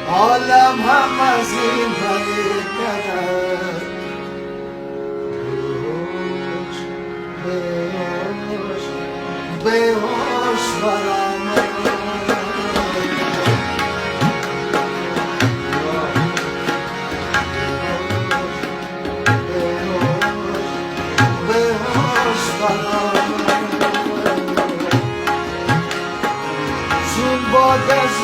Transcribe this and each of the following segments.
عالم هم از این حقیقت بیهوش برآمد بیهوش برآمد چون باد از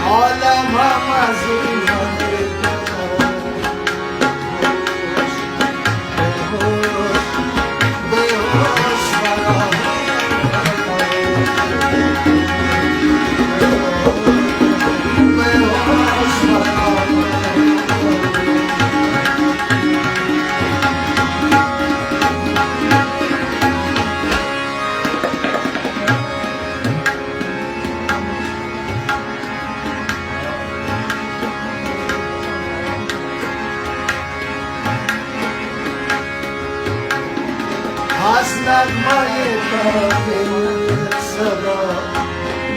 عالم هم از این بیهوش برآمد از نغمه تاکید صدا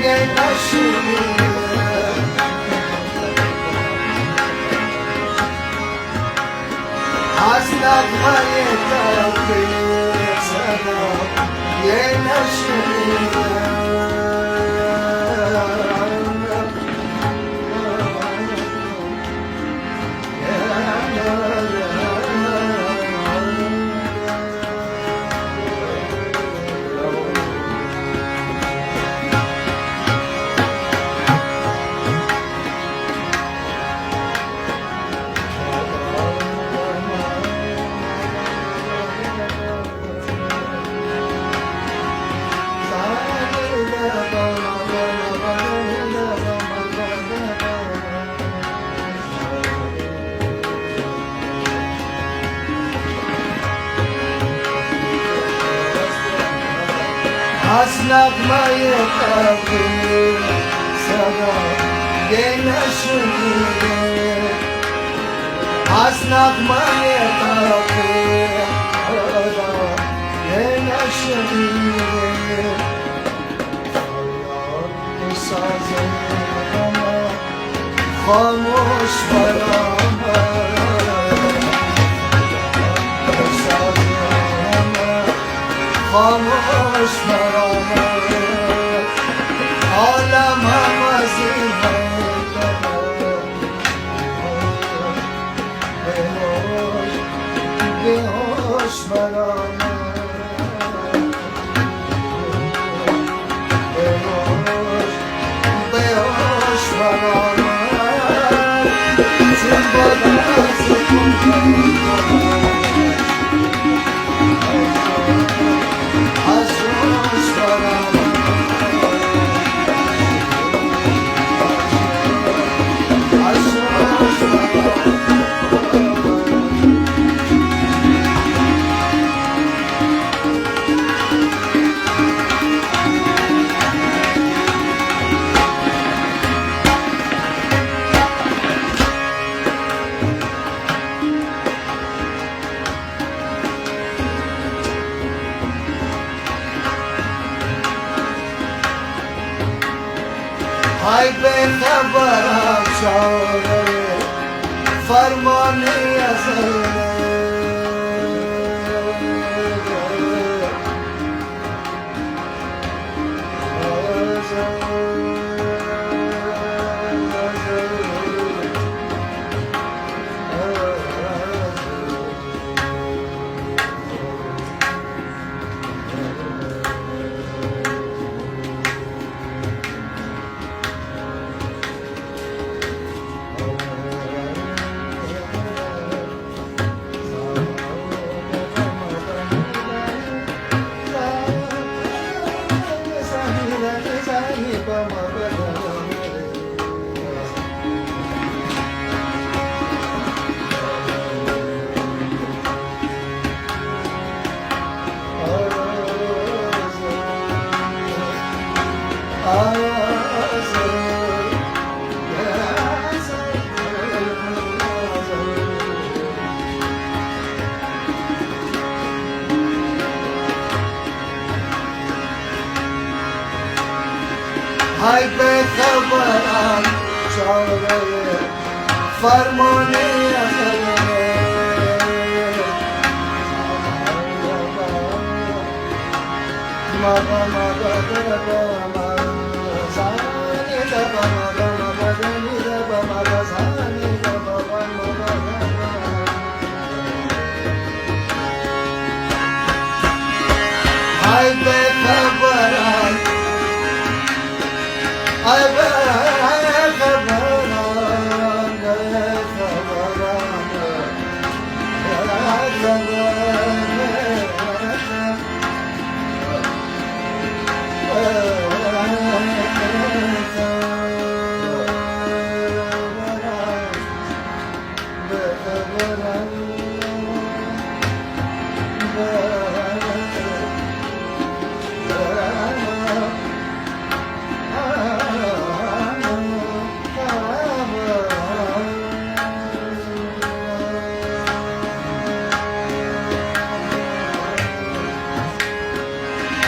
یه نشنیده از نغمه تاکید صدا یه نشنیده از نغمه تاکید صدا یه نشنیده از نغمه تاکید صدا یه نشنیده فریاد ساز غمم خاموش برآمد ساز غمم خاموش برآمد عالم هم از این بیهوش برآمد بیهوش برآمد چون باد از ای به خبرم چاره فرمانی ازل های به خبرم چاره فرمانه های به خبرم های به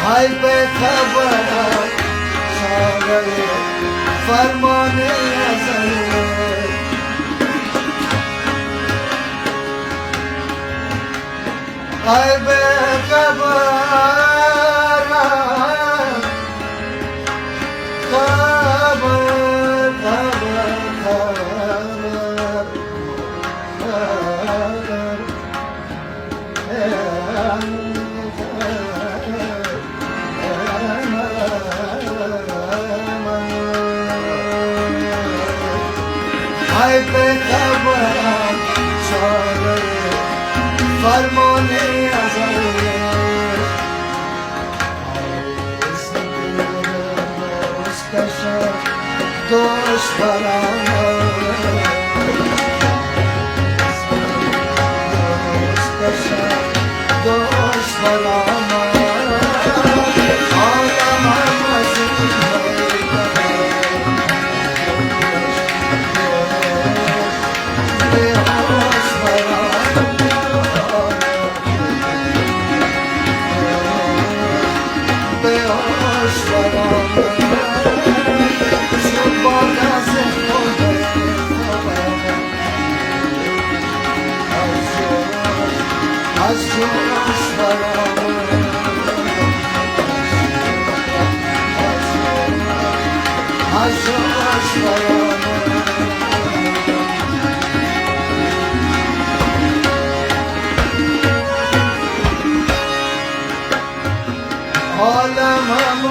های به خبرم چاره فرمان ازل های به خبرم های به خبرم چاره فرمان ازل دوست برام دوست برام عالم عالم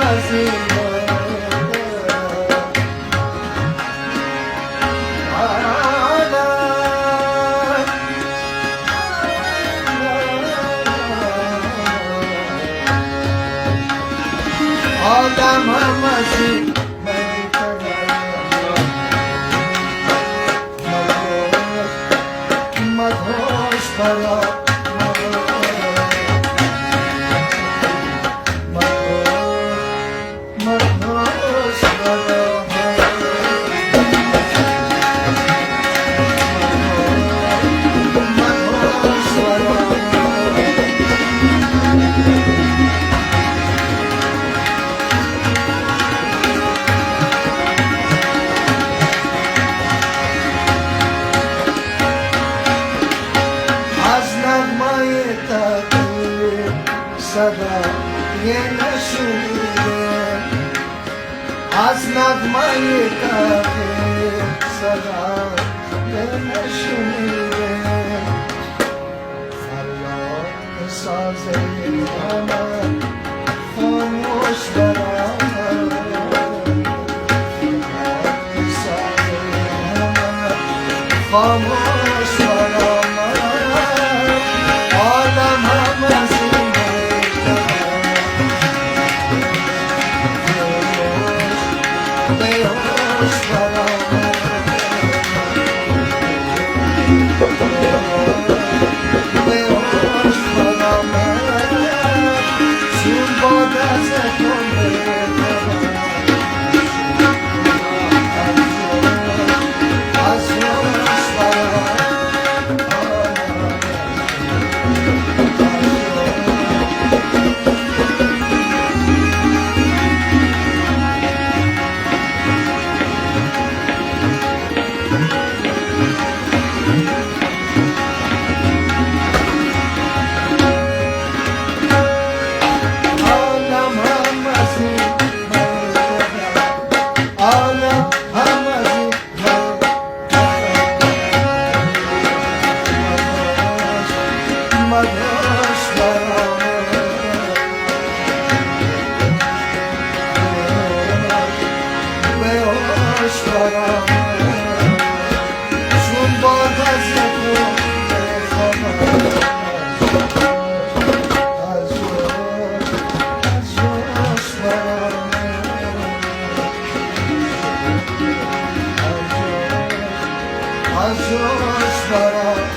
صدا یه نشونیده از نغمه تغییر صدا یه نشونیده فریاد سازه من خاموش برام فریاد سازه من خاموش برام عالم هم از جوش برم